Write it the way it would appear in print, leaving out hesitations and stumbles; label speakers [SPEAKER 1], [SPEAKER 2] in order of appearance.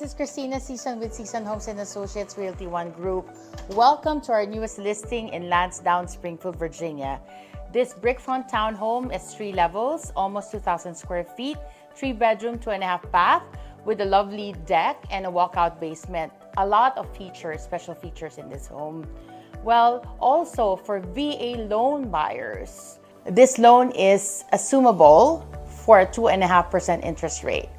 [SPEAKER 1] is Christina Sison with Sison Homes Associates Realty One Group. Welcome to our newest listing in Lansdowne, Springfield, Virginia. This brick front townhome is 3 levels, almost 2,000 square feet, 3 bedroom, 2.5 bath, with a lovely deck and a walkout basement. A lot of features, special features in this home. Well, also for VA loan buyers, this loan is assumable for a 2.5% interest rate.